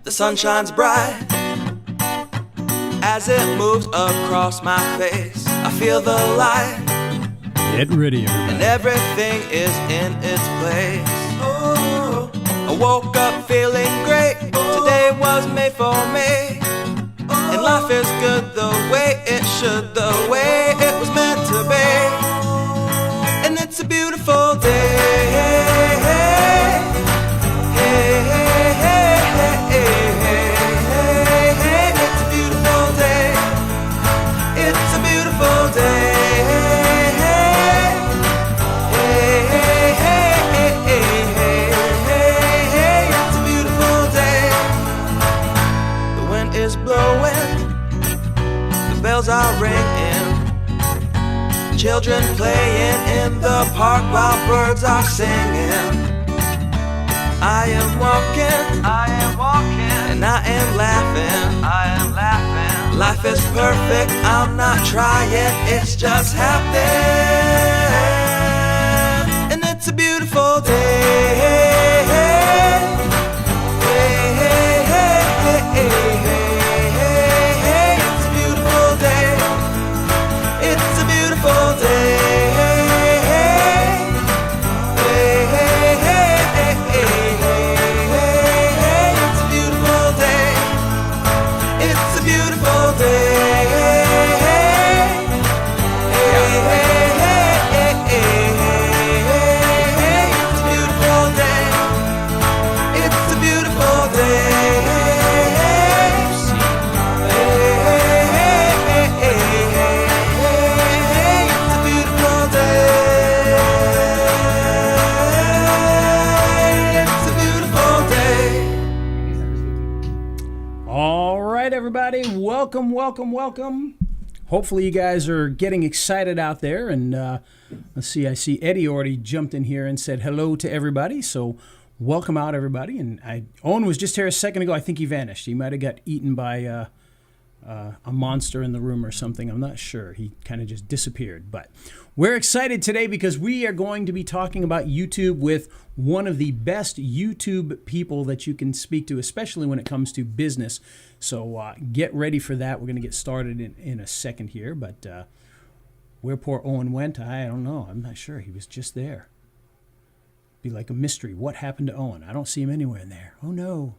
The sun shines bright as it moves across my face. I feel the light. Get ready, everybody. And everything is in its place. Oh, I woke up feeling great. Today was made for me. And life is good the way it should, the way it was meant to be. And it's a beautiful day. It's a beautiful day. It's a beautiful day. It's a beautiful day. The wind is blowing, the bells are ringing, children playing in the park while birds are singing. I am walking, and I am laughing, Life is perfect, I'm not trying, it's just happening. And it's a beautiful day. It's a beautiful day. It's a beautiful day. Everybody, welcome. Hopefully you guys are getting excited out there, and let's see, I see Eddie already jumped in here and said hello to everybody, so welcome out everybody. And Owen was just here a second ago. I think he vanished. He might have got eaten by a monster in the room or something. I'm not sure. He kind of just disappeared. But we're excited today because we are going to be talking about YouTube with one of the best YouTube people that you can speak to, especially when it comes to business. So get ready for that. We're going to get started in a second here. But where poor Owen went, I don't know. I'm not sure. He was just there. Be like a mystery. What happened to Owen? I don't see him anywhere in there. Oh, no.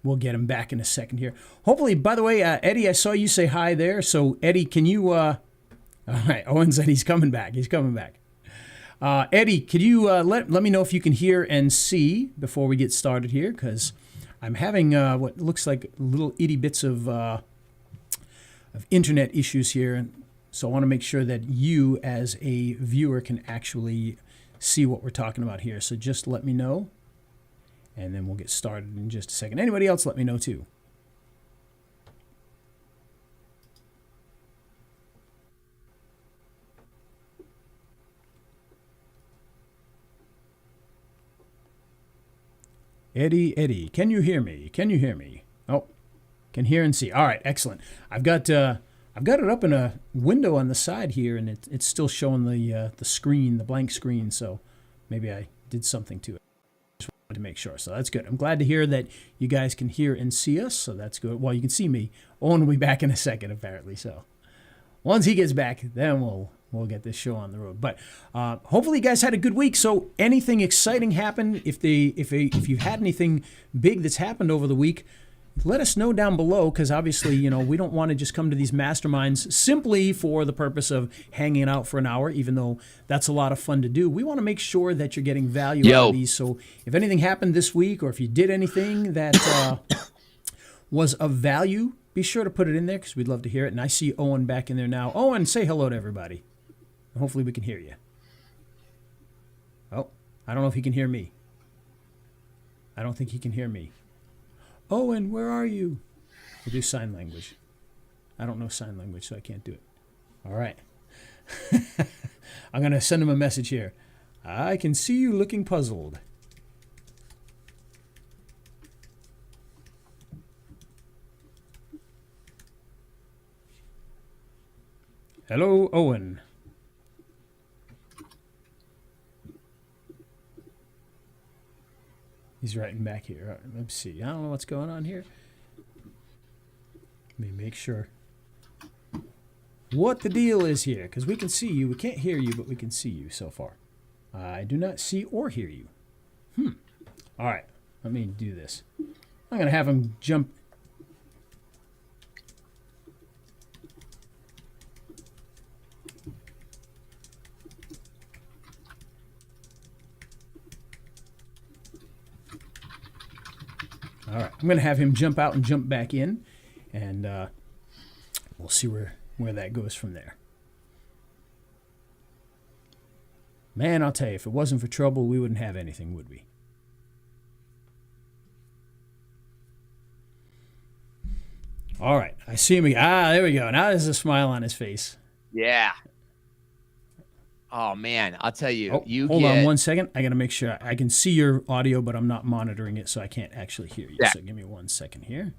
We'll get him back in a second here. Hopefully, by the way, Eddie, I saw you say hi there. So, Eddie, can you... all right, Owen said he's coming back. Eddie, could you let me know if you can hear and see before we get started here? Because I'm having what looks like little itty bits of internet issues here. And so I want to make sure that you, as a viewer, can actually see what we're talking about here. So just let me know. And then we'll get started in just a second. Anybody else, let me know too. Eddie, can you hear me? Oh, can hear and see. All right, excellent. I've got it up in a window on the side here, and it's still showing the screen, the blank screen. So maybe I did something to it. To make sure. So that's good. I'm glad to hear that you guys can hear and see us. So that's good. Well, you can see me. Owen will be back in a second, apparently. So once he gets back, then we'll get this show on the road. But hopefully you guys had a good week. So anything exciting happened? If you had anything big that's happened over the week, let us know down below, because obviously, we don't want to just come to these masterminds simply for the purpose of hanging out for an hour, even though that's a lot of fun to do. We want to make sure that you're getting value out of these. So if anything happened this week, or if you did anything that was of value, be sure to put it in there, because we'd love to hear it. And I see Owen back in there now. Owen, say hello to everybody. Hopefully we can hear you. Oh, I don't know if he can hear me. I don't think he can hear me. Owen, where are you? We'll do sign language. I don't know sign language, so I can't do it. All right. I'm going to send him a message here. I can see you looking puzzled. Hello, Owen. He's writing back here. All right, let's see. I don't know what's going on here. Let me make sure what the deal is here, because we can see you. We can't hear you, but we can see you so far. I do not see or hear you. All right, let me do this. I'm going to have him jump. All right, I'm going to have him jump out and jump back in, and we'll see where that goes from there. Man, I'll tell you, if it wasn't for trouble, we wouldn't have anything, would we? All right, I see him. There we go. Now there's a smile on his face. Yeah. Oh man, I'll tell you. Hold on 1 second. I got to make sure I can see your audio, but I'm not monitoring it, so I can't actually hear you. Yeah. So give me 1 second here.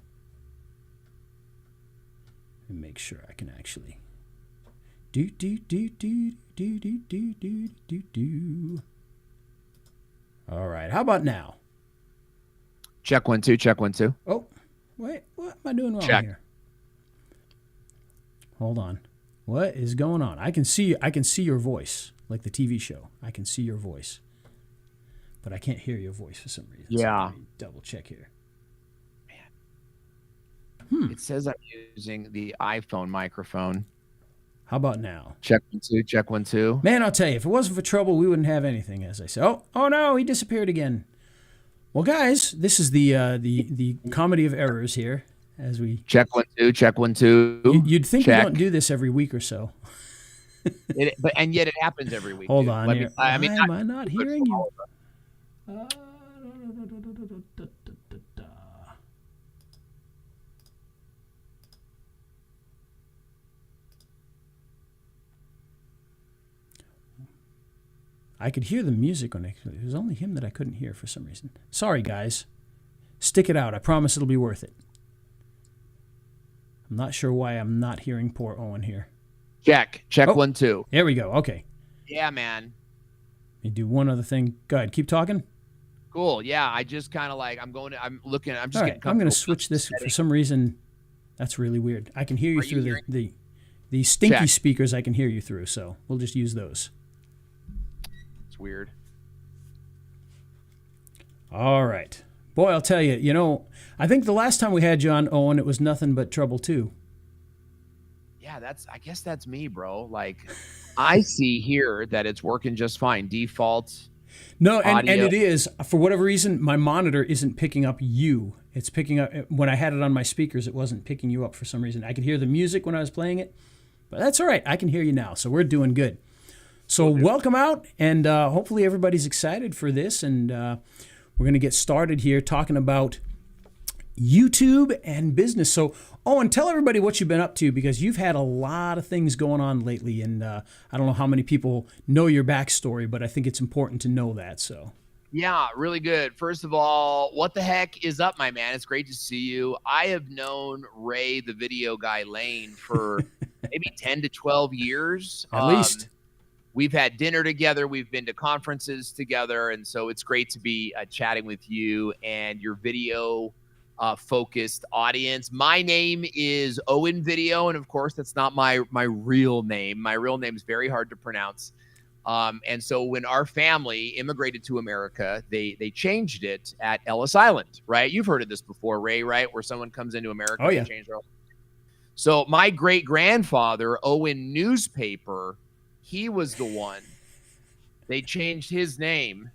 And make sure I can actually do. All right. How about now? Check 1 2. Check 1 2. Oh, wait. What am I doing wrong here? Hold on. What is going on? I can see your voice, like the TV show. I can see your voice, but I can't hear your voice for some reason. Yeah. So let me double check here. It says I'm using the iPhone microphone. How about now? Check 1 2. Check 1 2. Man, I'll tell you, if it wasn't for trouble, we wouldn't have anything, as I say. Oh no, he disappeared again. Well, guys, this is the comedy of errors here. As we check 1 2. Check 1 2. You'd think we don't do this every week or so. And yet it happens every week. Hold dude. on. Why am I not hearing you? I could hear the music on it. It was only him that I couldn't hear for some reason. Sorry, guys. Stick it out. I promise it'll be worth it. I'm not sure why I'm not hearing poor Owen here. Check 1 2. There we go. Okay. Yeah, man. You do one other thing. Go ahead. Keep talking. Cool. Yeah, I just kind of like I'm just all right, getting I'm going to switch this for some reason. That's really weird. I can hear you through the stinky speakers. I can hear you through, so we'll just use those. It's weird. All right. Boy, I'll tell you, I think the last time we had you on, Owen, it was nothing but trouble too. Yeah, I guess that's me, bro. Like, I see here that it's working just fine. Default. No, and it is. For whatever reason, my monitor isn't picking up you. It's picking up, when I had it on my speakers, it wasn't picking you up for some reason. I could hear the music when I was playing it, but that's all right. I can hear you now, so we're doing good. So welcome out, and hopefully everybody's excited for this, and we're going to get started here talking about YouTube and business. So, Owen, tell everybody what you've been up to, because you've had a lot of things going on lately, and I don't know how many people know your backstory, but I think it's important to know that. So, yeah, really good. First of all, what the heck is up, my man? It's great to see you. I have known Ray, the video guy, Lane, for maybe 10 to 12 years. At least. We've had dinner together. We've been to conferences together. And so it's great to be chatting with you and your video focused audience. My name is Owen Video. And of course, that's not my real name. My real name is very hard to pronounce. And so when our family immigrated to America, they changed it at Ellis Island, right? You've heard of this before, Ray, right? Where someone comes into America and change their own. So my great grandfather, Owen Newspaper, he was the one. They changed his name,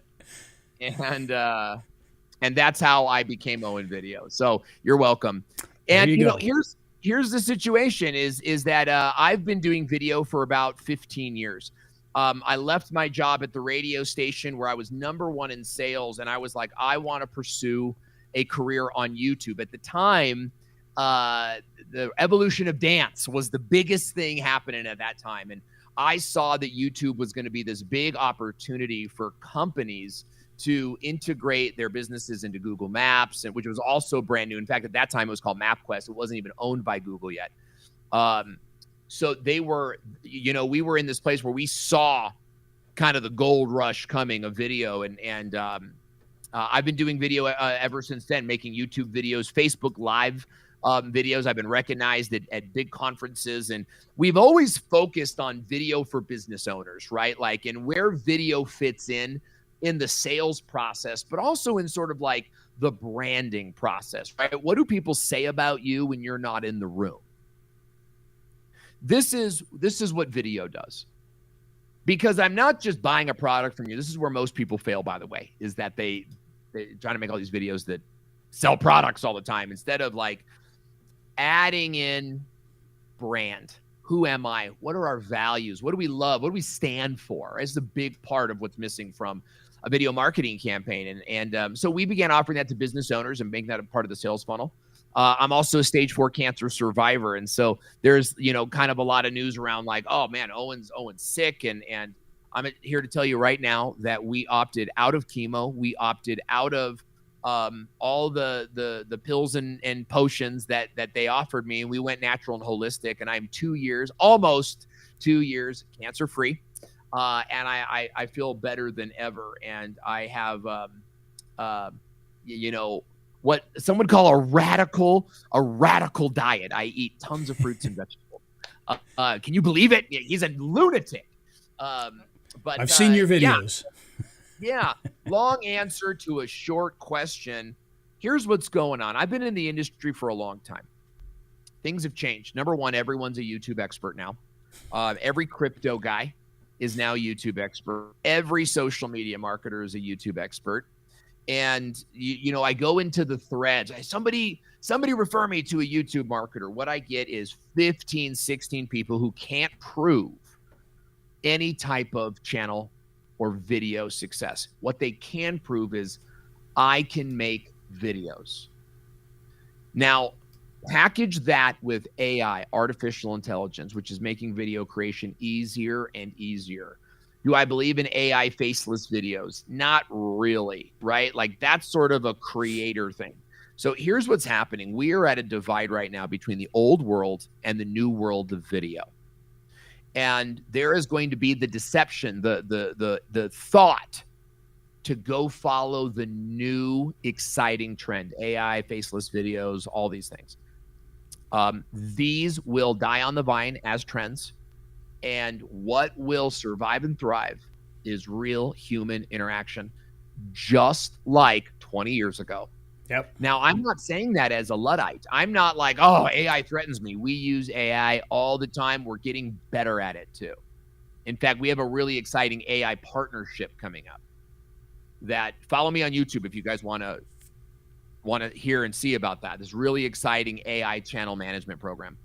and that's how I became Owen Video. So you're welcome. And you know, here's the situation: is that I've been doing video for about 15 years. I left my job at the radio station where I was #1 in sales, and I was like, I want to pursue a career on YouTube. At the time, the evolution of dance was the biggest thing happening at that time, and I saw that YouTube was going to be this big opportunity for companies to integrate their businesses into Google Maps, and which was also brand new. In fact, at that time, it was called MapQuest. It wasn't even owned by Google yet. So they were, we were in this place where we saw kind of the gold rush coming of video. And I've been doing video ever since then, making YouTube videos, Facebook Live videos. I've been recognized at big conferences, and we've always focused on video for business owners, right? Like, and where video fits in the sales process, but also in sort of like the branding process, right? What do people say about you when you're not in the room? This is what video does. Because I'm not just buying a product from you. This is where most people fail, by the way, is that they try to make all these videos that sell products all the time instead of like adding in brand. Who am I? What are our values? What do we love? What do we stand for? It's a big part of what's missing from a video marketing campaign. And so we began offering that to business owners and making that a part of the sales funnel. I'm also a stage 4 cancer survivor. And so there's, kind of a lot of news around like, oh man, Owen's sick. And I'm here to tell you right now that we opted out of chemo. We opted out of all the pills and potions that they offered me. And we went natural and holistic. And I'm almost 2 years cancer free. And I feel better than ever. And I have, what some would call a radical diet. I eat tons of fruits and vegetables. Can you believe it? He's a lunatic. But I've seen your videos. Yeah. Long answer to a short question. Here's what's going on. I've been in the industry for a long time. Things have changed. Number one, everyone's a YouTube expert now. Every crypto guy is now a YouTube expert. Every social media marketer is a YouTube expert. And, I go into the threads. Somebody refer me to a YouTube marketer. What I get is 15, 16 people who can't prove any type of channel or video success. What they can prove is I can make videos. Now, package that with AI, artificial intelligence, which is making video creation easier and easier. Do I believe in AI faceless videos? Not really, right? Like that's sort of a creator thing. So here's what's happening. We are at a divide right now between the old world and the new world of video. And there is going to be the deception, the thought to go follow the new exciting trend, AI, faceless videos, all these things. These will die on the vine as trends. And what will survive and thrive is real human interaction, just like 20 years ago. Yep. Now, I'm not saying that as a Luddite. I'm not like, oh, AI threatens me. We use AI all the time. We're getting better at it too. In fact, we have a really exciting AI partnership coming up. That follow me on YouTube if you guys want to hear and see about that. This really exciting AI channel management program.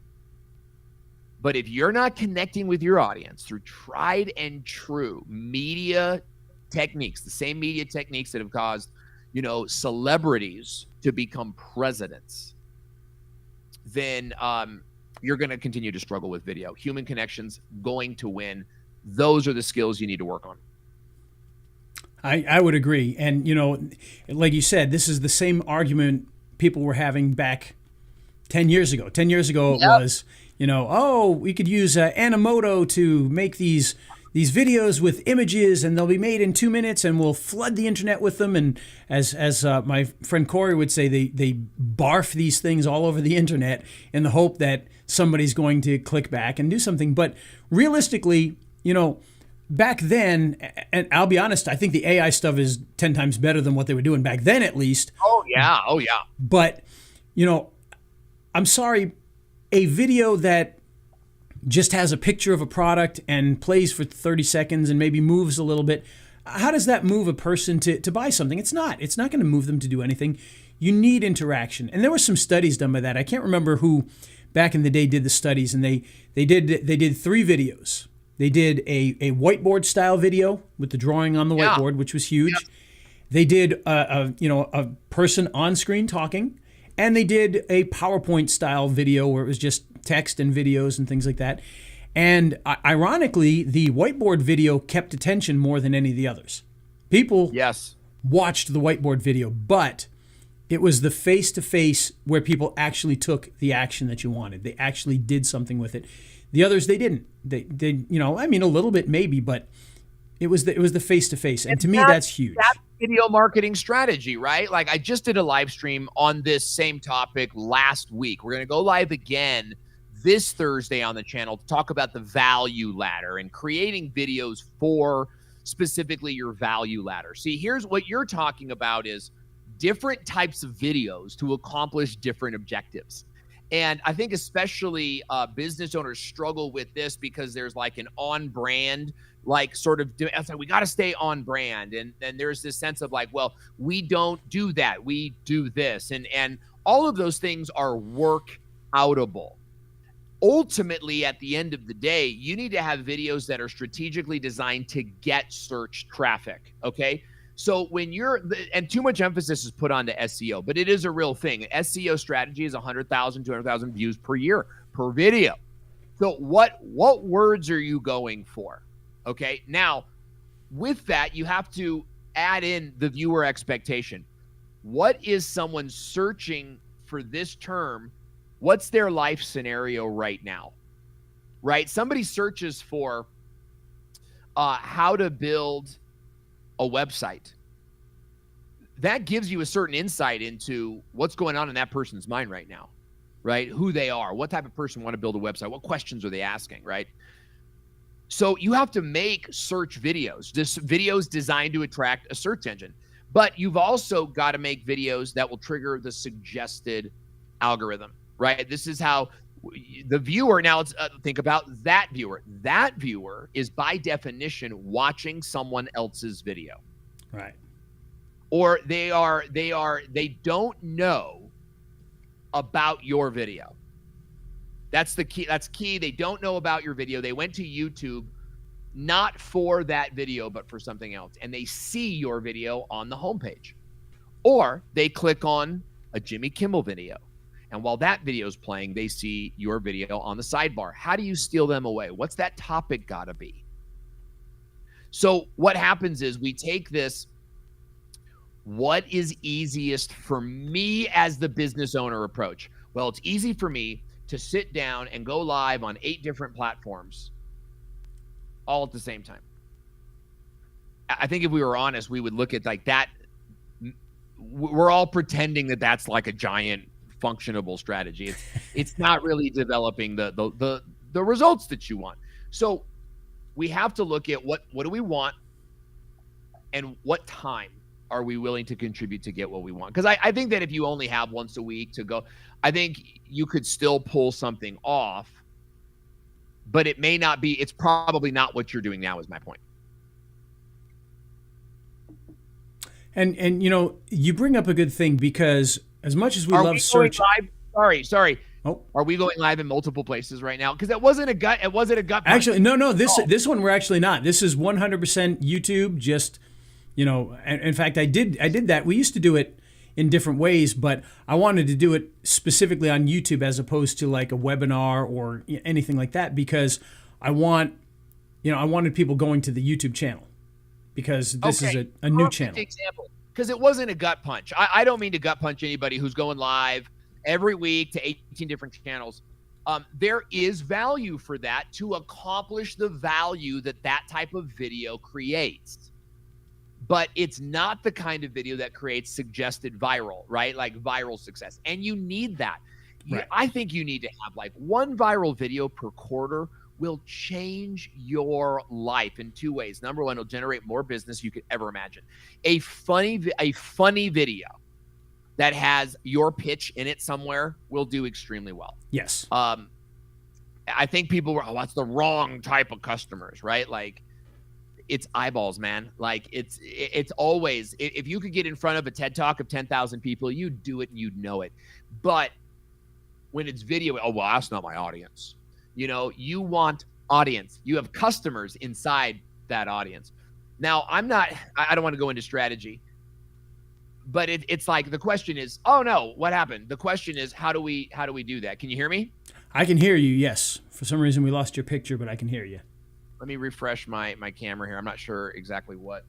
But if you're not connecting with your audience through tried and true media techniques, the same media techniques that have caused, celebrities to become presidents, then you're going to continue to struggle with video. Human connection's going to win. Those are the skills you need to work on. I would agree. And, like you said, this is the same argument people were having back 10 years ago. 10 years ago, it was, we could use Animoto to make these videos with images, and they'll be made in 2 minutes, and we'll flood the internet with them. And as my friend Corey would say, they barf these things all over the internet in the hope that somebody's going to click back and do something. But realistically, back then, and I'll be honest, I think the AI stuff is 10 times better than what they were doing back then, at least. Oh, yeah. But, I'm sorry, a video that just has a picture of a product and plays for 30 seconds and maybe moves a little bit, how does that move a person to buy something? It's not going to move them to do anything. You need interaction. And there were some studies done by that. I can't remember who back in the day did the studies, and they did 3 videos. They did a whiteboard style video with the drawing on the whiteboard, which was huge. Yeah. They did a person on screen talking, and they did a PowerPoint style video where it was just text and videos and things like that. And ironically, the whiteboard video kept attention more than any of the others. People watched the whiteboard video, but it was the face-to-face where people actually took the action that you wanted. They actually did something with it. The others, they didn't. They a little bit maybe, but it was the face-to-face. And to me, that's huge. video marketing strategy, right? Like I just did a live stream on this same topic last week. We're going to go live again this Thursday on the channel to talk about the value ladder and creating videos for specifically your value ladder. See, here's what you're talking about is different types of videos to accomplish different objectives. And I think especially business owners struggle with this because there's like an on brand, like sort of, it's like we got to stay on brand. And then there's this sense of like, well, we don't do that. We do this. And all of those things are work outable. Ultimately, at the end of the day, you need to have videos that are strategically designed to get search traffic. Okay. So when and too much emphasis is put on to SEO, but it is a real thing. SEO strategy is 100,000, 200,000 views per year per video. So what words are you going for? Okay. Now with that, you have to add in the viewer expectation. What is someone searching for this term? What's their life scenario right now? Right? Somebody searches for how to build a website. That gives you a certain insight into what's going on in that person's mind right now, right? Who they are, what type of person want to build a website, what questions are they asking, right? So you have to make search videos, this videos designed to attract a search engine, but you've also got to make videos that will trigger the suggested algorithm, right? This is how the viewer, now let's think about that viewer. That viewer is by definition watching someone else's video. Right. Or they don't know about your video. That's the key. That's key. They don't know about your video. They went to YouTube not for that video, but for something else. And they see your video on the homepage. Or they click on a Jimmy Kimmel video. And while that video is playing, they see your video on the sidebar. How do you steal them away? What's that topic got to be? So what happens is we take this, what is easiest for me as the business owner approach? Well, it's easy for me to sit down and go live on 8 different platforms all at the same time. I think if we were honest, we would look at like that. We're all pretending that that's like a giant functionable strategy. It's not really developing the results that you want. So we have to look at what do we want and what time are we willing to contribute to get what we want? Because I think that if you only have once a week to go, I think you could still pull something off, but it may not be, it's probably not what you're doing now is my point. And you know, you bring up a good thing because as much as we love search, sorry. Oh, are we going live in multiple places right now? Because it wasn't a gut punch. Actually, no. This one we're actually not. This is 100% YouTube. Just, you know, in fact, I did that. We used to do it in different ways, but I wanted to do it specifically on YouTube as opposed to like a webinar or anything like that because I wanted people going to the YouTube channel because this is a new channel. Example. Because it wasn't a gut punch. I don't mean to gut punch anybody who's going live every week to 18 different channels. There is value for that to accomplish the value that type of video creates. But it's not the kind of video that creates suggested viral, right? Like viral success. And you need that. Right. I think you need to have like 1 viral video per quarter will change your life in 2 ways. Number 1, it'll generate more business you could ever imagine. A funny video that has your pitch in it somewhere will do extremely well. Yes. I think people were, that's the wrong type of customers, right? Like it's eyeballs, man. Like it's always, if you could get in front of a TED Talk of 10,000 people, you'd do it and you'd know it. But when it's video, oh, well, that's not my audience. You know, you want audience. You have customers inside that audience. Now, I don't want to go into strategy, but it's like the question is, oh no, what happened? The question is, how do we do that? Can you hear me? I can hear you. Yes. For some reason we lost your picture, but I can hear you. Let me refresh my camera here. I'm not sure exactly what.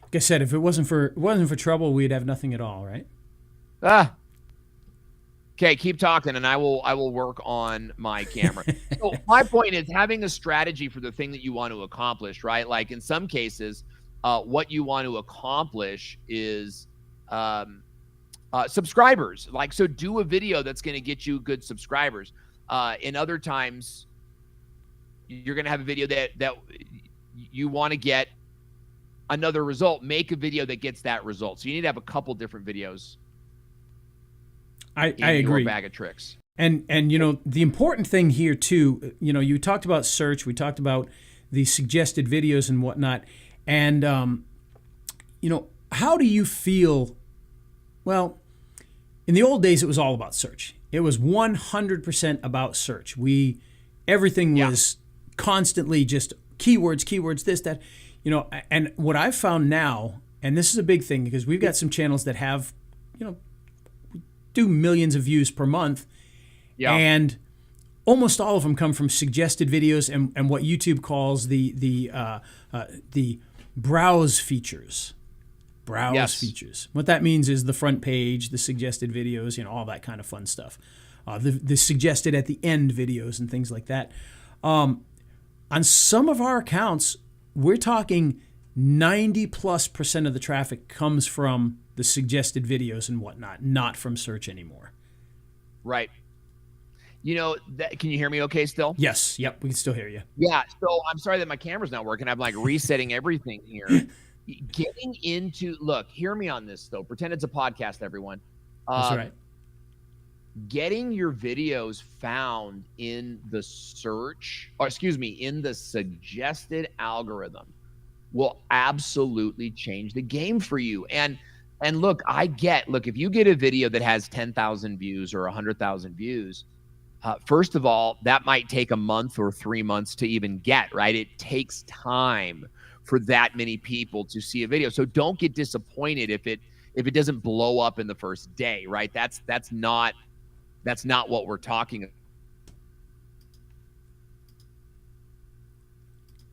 Like I said, if it wasn't for trouble, we'd have nothing at all, right? Okay, keep talking, and I will work on my camera. So my point is having a strategy for the thing that you want to accomplish, right? Like in some cases, what you want to accomplish is subscribers. Like, so do a video that's going to get you good subscribers. In other times, you're going to have a video that you want to get another result. Make a video that gets that result. So you need to have a couple different videos. I agree. Your bag of tricks. And you know, the important thing here too, you know, you talked about search, we talked about the suggested videos and whatnot, and you know, how do you feel? Well, in the old days, it was all about search. It was 100% about search. Everything was constantly just keywords, this, that, you know. And what I've found now, and this is a big thing because we've got some channels that have, you know, do millions of views per month. Yeah. And almost all of them come from suggested videos and what YouTube calls the browse features. Features. What that means is the front page, the suggested videos, you know, all that kind of fun stuff. The suggested at the end videos and things like that. On some of our accounts, we're talking 90+% of the traffic comes from the suggested videos and whatnot, not from search anymore. Right. You know, can you hear me okay still? Yes. Yep. We can still hear you. Yeah. So I'm sorry that my camera's not working. I'm like resetting everything here. Getting into, look, hear me on this though. Pretend it's a podcast, everyone. That's right. Getting your videos found in the search, or excuse me, in the suggested algorithm will absolutely change the game for you. And look, if you get a video that has 10,000 views or 100,000 views, first of all, that might take a month or 3 months to even get, right? It takes time for that many people to see a video. So don't get disappointed if it doesn't blow up in the first day, right? That's not what we're talking about.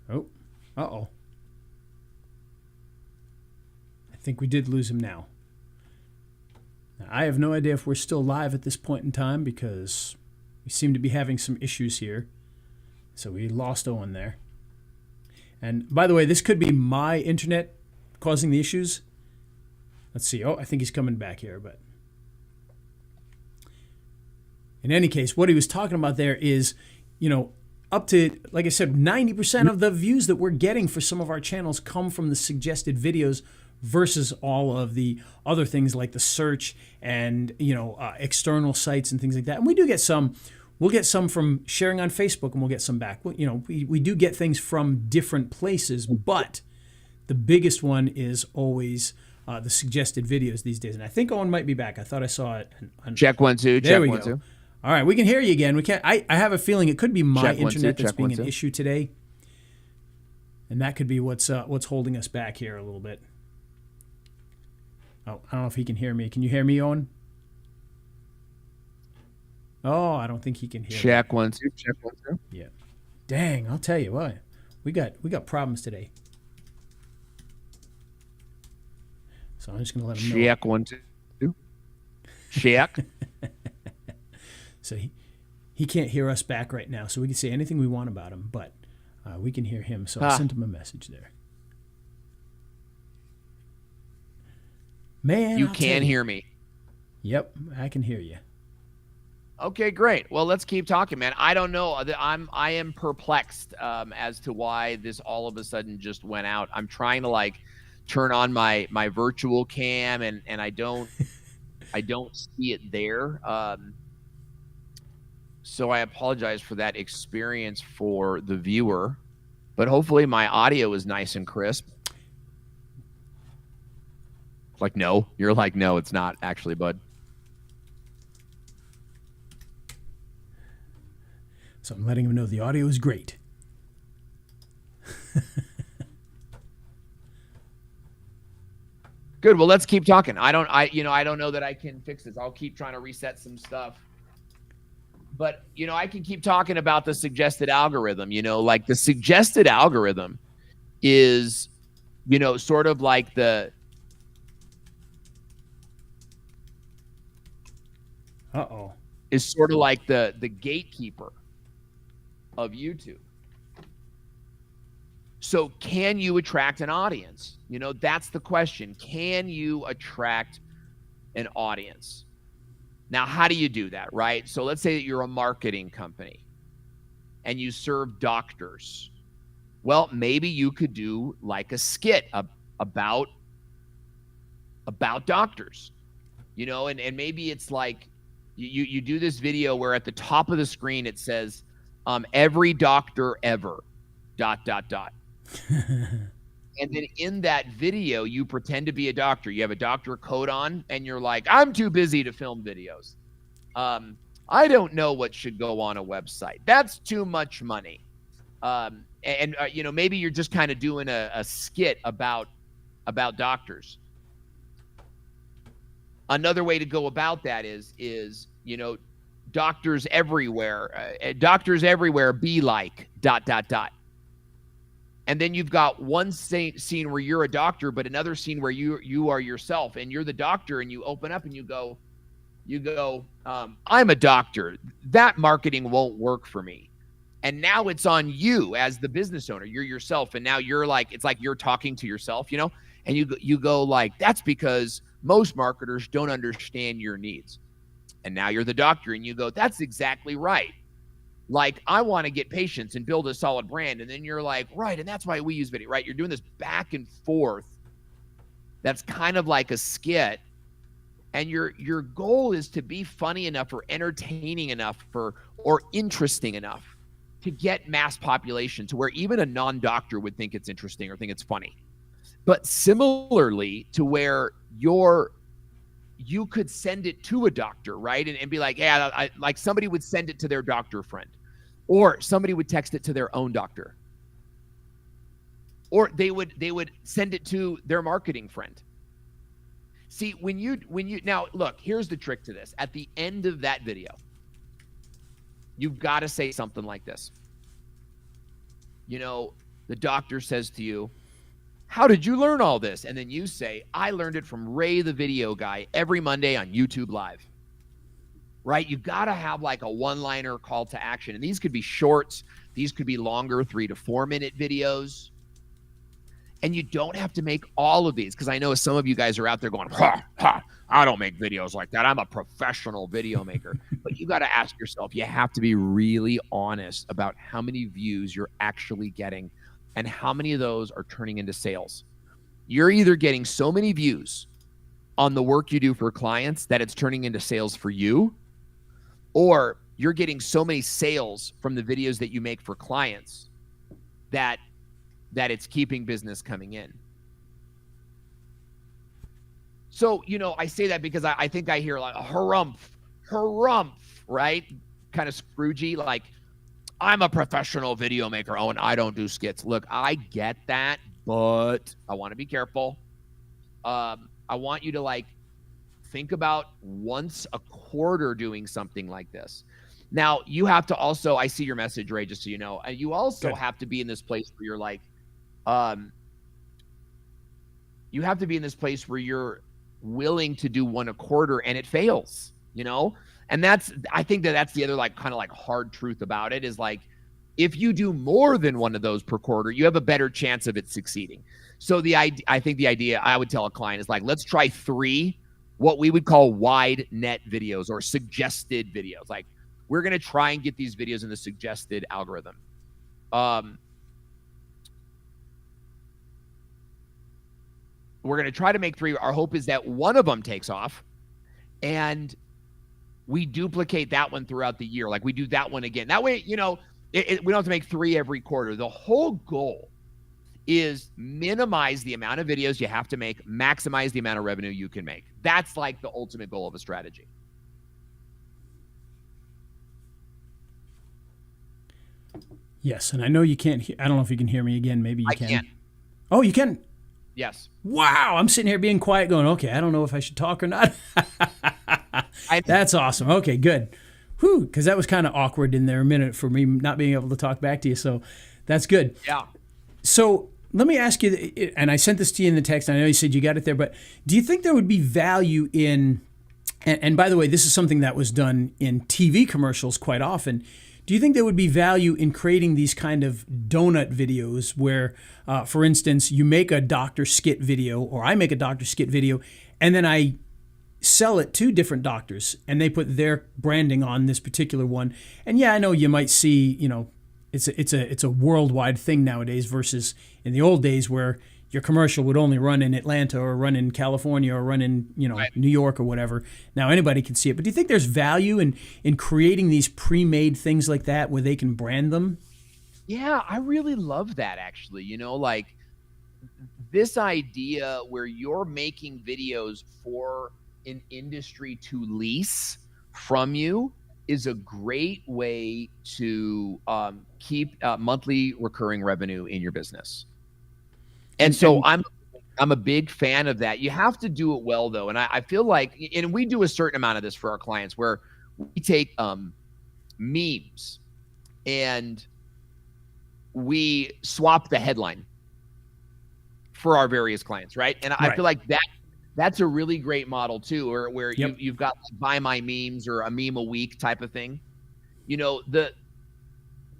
Oh, uh-oh. I think we did lose him now. I have no idea if we're still live at this point in time because we seem to be having some issues here. So we lost Owen there. And by the way, this could be my internet causing the issues. Let's see. Oh, I think he's coming back here. But in any case, what he was talking about there is, you know, up to, like I said, 90% of the views that we're getting for some of our channels come from the suggested videos versus all of the other things like the search and, you know, external sites and things like that. And we do get some. We'll get some from sharing on Facebook, and we'll get some back. You know, we do get things from different places, but the biggest one is always the suggested videos these days. And I think Owen might be back. I thought I saw it. Check 1 2. There check we 1 go. 2. All right, we can hear you again. We can't. I have a feeling it could be my Check 1 2. internet that's Check being 1 2. an issue today, and that could be what's holding us back here a little bit. Oh, I don't know if he can hear me. Can you hear me, Owen? Oh, I don't think he can hear. Check 1 2. Check 1 2. Yeah. Dang, I'll tell you what. We got problems today. So I'm just gonna let him know. Check 1 2. Check. So he can't hear us back right now. So we can say anything we want about him, but we can hear him. So I sent him a message there. Man, You can hear me. Yep, I can hear you. Okay, great. Well, let's keep talking, man. I don't know. I am perplexed as to why this all of a sudden just went out. I'm trying to like turn on my virtual cam and I don't see it there. So I apologize for that experience for the viewer, but hopefully my audio is nice and crisp. Like, no, you're like, no, it's not actually, bud. So I'm letting him know the audio is great. Good. Well, let's keep talking. I don't know that I can fix this. I'll keep trying to reset some stuff. But, you know, I can keep talking about the suggested algorithm. You know, like the suggested algorithm is, you know, sort of like the is sort of like the gatekeeper of YouTube. So can you attract an audience? You know, that's the question. Can you attract an audience? Now, how do you do that, right? So let's say that you're a marketing company and you serve doctors. Well, maybe you could do like a skit about doctors, you know, and maybe it's like you do this video where at the top of the screen it says, every doctor ever, ... And then in that video, you pretend to be a doctor. You have a doctor coat on, and you're like, I'm too busy to film videos. I don't know what should go on a website. That's too much money. You know, maybe you're just kind of doing a skit about doctors. Another way to go about that is you know, doctors everywhere be like ... And then you've got one scene where you're a doctor, but another scene where you are yourself, and you're the doctor, and you open up and you go, I'm a doctor. That marketing won't work for me. And now it's on you as the business owner. You're yourself, and now you're like, it's like you're talking to yourself, you know, and you go like, that's because most marketers don't understand your needs. And now you're the doctor, and you go, that's exactly right. Like, I want to get patients and build a solid brand. And then you're like, right, and that's why we use video, right? You're doing this back and forth. That's kind of like a skit. And your goal is to be funny enough or entertaining enough or interesting enough to get mass population to where even a non-doctor would think it's interesting or think it's funny. But similarly to where you could send it to a doctor, right? And be like, yeah, like somebody would send it to their doctor friend, or somebody would text it to their own doctor, or they would send it to their marketing friend. See, when you now look, here's the trick to this. At the end of that video, you've got to say something like this. You know, the doctor says to you, how did you learn all this? And then you say, I learned it from Ray the video guy every Monday on YouTube Live. Right? You've got to have like a one-liner call to action. And these could be shorts. These could be longer 3 to 4 minute videos. And you don't have to make all of these, because I know some of you guys are out there going, I don't make videos like that. I'm a professional video maker. But you got to ask yourself, you have to be really honest about how many views you're actually getting and how many of those are turning into sales. You're either getting so many views on the work you do for clients that it's turning into sales for you, or you're getting so many sales from the videos that you make for clients that it's keeping business coming in. So, you know, I say that because I think I hear like harumph, right? Kind of Scroogey, like, I'm a professional video maker. Oh, and I don't do skits. Look, I get that, but I want to be careful. I want you to like think about once a quarter doing something like this. Now, you have to also, I see your message, Ray, just so you know, and you also have to be in this place where you're like, you have to be in this place where you're willing to do one a quarter and it fails, you know? And I think that's the other like kind of like hard truth about it is like, if you do more than one of those per quarter, you have a better chance of it succeeding. So I think the idea I would tell a client is like, let's try 3, what we would call wide net videos or suggested videos. Like, we're going to try and get these videos in the suggested algorithm. We're going to try to make 3. Our hope is that one of them takes off and we duplicate that one throughout the year. Like, we do that one again. That way, you know, we don't have to make 3 every quarter. The whole goal is minimize the amount of videos you have to make, maximize the amount of revenue you can make. That's like the ultimate goal of a strategy. Yes, and I know you can't I don't know if you can hear me again. Maybe you can. I can. Oh, you can? Yes. Wow, I'm sitting here being quiet going, okay, I don't know if I should talk or not. That's awesome. Okay, good. Whew, because that was kind of awkward in there a minute for me not being able to talk back to you, so that's good. Yeah. So let me ask you, and I sent this to you in the text, and I know you said you got it there, but do you think there would be value in And by the way, this is something that was done in TV commercials quite often. Do you think there would be value in creating these kind of donut videos where, for instance, you make a doctor skit video, or I make a doctor skit video, and then I sell it to different doctors and they put their branding on this particular one? And yeah, I know you might see, it's a worldwide thing nowadays versus in the old days where your commercial would only run in Atlanta or run in California or run in, Right. New York or whatever. Now anybody can see it. But do you think there's value in creating these pre-made things like that where they can brand them? Yeah, I really love that actually. Like this idea where you're making videos for an industry to lease from you is a great way to keep monthly recurring revenue in your business. And so I'm a big fan of that. You have to do it well though. And I feel like, and we do a certain amount of this for our clients where we take memes and we swap the headline for our various clients, right? And I feel like that's a really great model too, where Yep. you've got like buy my memes or a meme a week type of thing.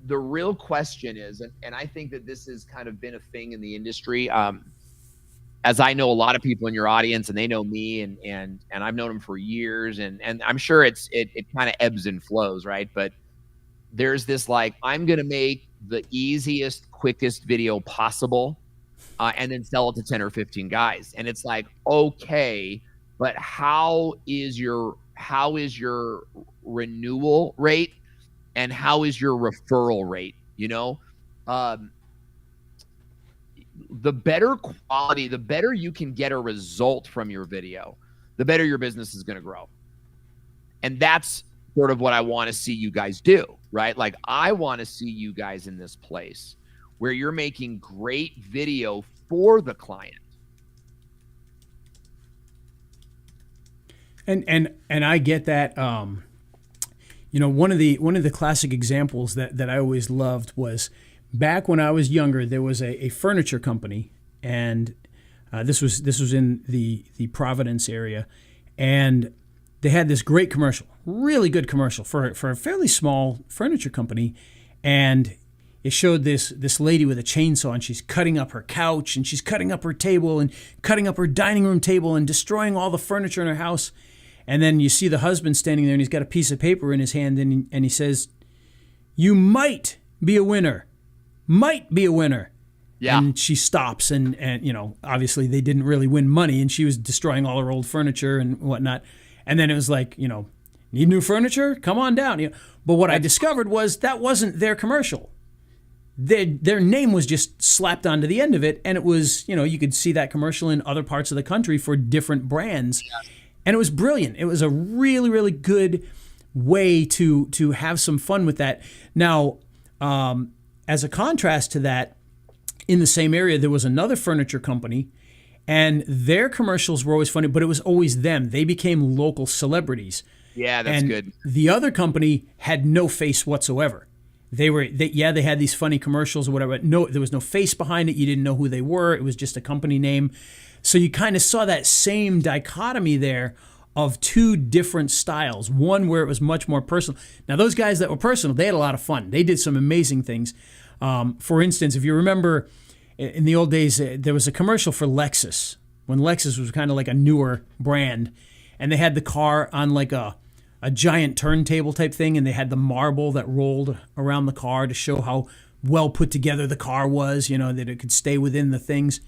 The real question is, and I think that this has kind of been a thing in the industry, as I know a lot of people in your audience and they know me and I've known them for years and I'm sure it kind of ebbs and flows, right? But there's this like, I'm going to make the easiest, quickest video possible and then sell it to 10 or 15 guys. And it's like, okay, but how is your renewal rate and how is your referral rate? The better quality, the better you can get a result from your video, the better your business is going to grow. And that's sort of what I want to see you guys do, right? Like I want to see you guys in this place where you're making great video for the client. And I get that. One of the classic examples that I always loved was back when I was younger. There was a furniture company, and this was in the Providence area, and they had this great commercial, really good commercial for a fairly small furniture company, and it showed this lady with a chainsaw, and she's cutting up her couch, and she's cutting up her table, and cutting up her dining room table, and destroying all the furniture in her house. And then you see the husband standing there, and he's got a piece of paper in his hand, and he says, "You might be a winner. Might be a winner." Yeah. And she stops, and obviously they didn't really win money, and she was destroying all her old furniture and whatnot. And then it was like, need new furniture? Come on down. But what I discovered was that wasn't their commercial. Their name was just slapped onto the end of it, and it was, you could see that commercial in other parts of the country for different brands. Yeah. And it was brilliant. It was a really, really good way to have some fun with that. Now, as a contrast to that, in the same area, there was another furniture company, and their commercials were always funny, but it was always them. They became local celebrities. Yeah, that's good. The other company had no face whatsoever. They had these funny commercials or whatever. But no, there was no face behind it. You didn't know who they were. It was just a company name. So you kind of saw that same dichotomy there of two different styles. One where it was much more personal. Now, those guys that were personal, they had a lot of fun. They did some amazing things. For instance, if you remember in the old days, there was a commercial for Lexus when Lexus was kind of like a newer brand. And they had the car on like a giant turntable type thing, and they had the marble that rolled around the car to show how well put together the car was, that it could stay within the things.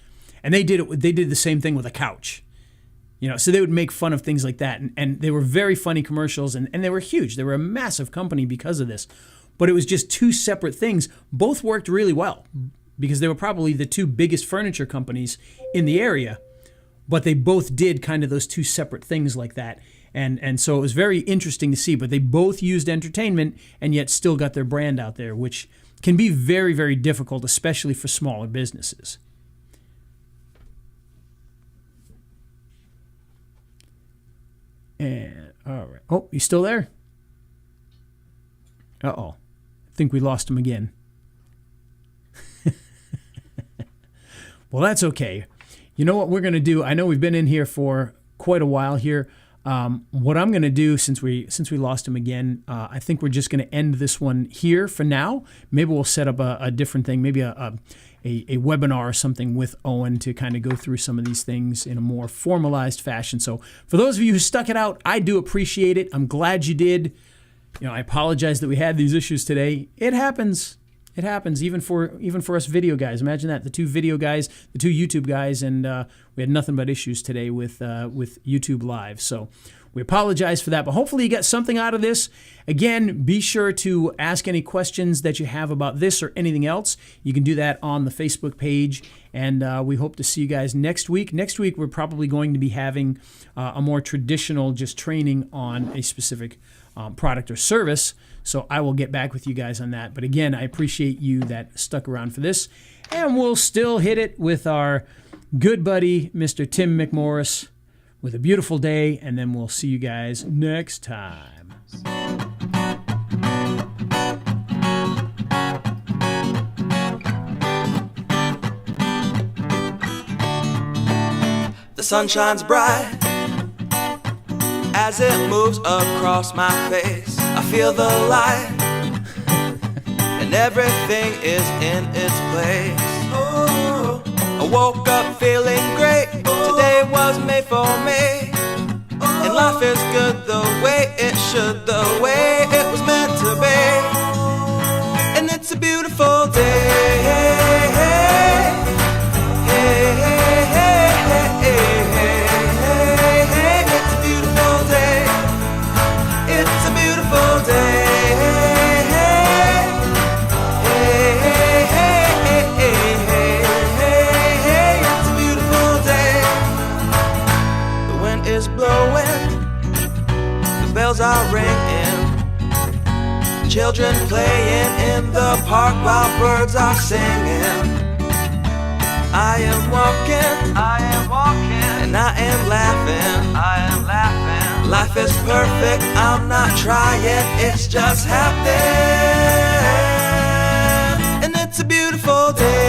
And they did the same thing with a couch. So they would make fun of things like that. And they were very funny commercials, and they were huge. They were a massive company because of this. But it was just two separate things. Both worked really well because they were probably the two biggest furniture companies in the area. But they both did kind of those two separate things like that. And so it was very interesting to see. But they both used entertainment and yet still got their brand out there, which can be very, very difficult, especially for smaller businesses. And all right. Oh, you still there? Uh-oh. I think we lost him again. Well, that's okay. You know what we're going to do? I know we've been in here for quite a while here. What I'm going to do, since we lost him again, I think we're just going to end this one here for now. Maybe we'll set up a different thing, maybe a webinar or something with Owen to kind of go through some of these things in a more formalized fashion. So for those of you who stuck it out, I do appreciate it. I'm glad you did. I apologize that we had these issues today. It happens. It happens even for us video guys. Imagine that, the two video guys, the two YouTube guys, and we had nothing but issues today with YouTube Live. So we apologize for that, but hopefully you got something out of this. Again, be sure to ask any questions that you have about this or anything else. You can do that on the Facebook page, and we hope to see you guys next week. Next week, we're probably going to be having a more traditional just training on a specific product or service. So I will get back with you guys on that. But again, I appreciate you that stuck around for this. And we'll still hit it with our good buddy, Mr. Tim McMorris, with a beautiful day. And then we'll see you guys next time. The sun shines bright as it moves across my face. I feel the light and everything is in its place. Oh, I woke up feeling great. Today was made for me, and life is good the way it should, the way it was meant to be. And it's a beautiful day. Are ringing, children playing in the park while birds are singing. I am walking, and I am laughing, Life is perfect, I'm not trying, it's just happening. And it's a beautiful day.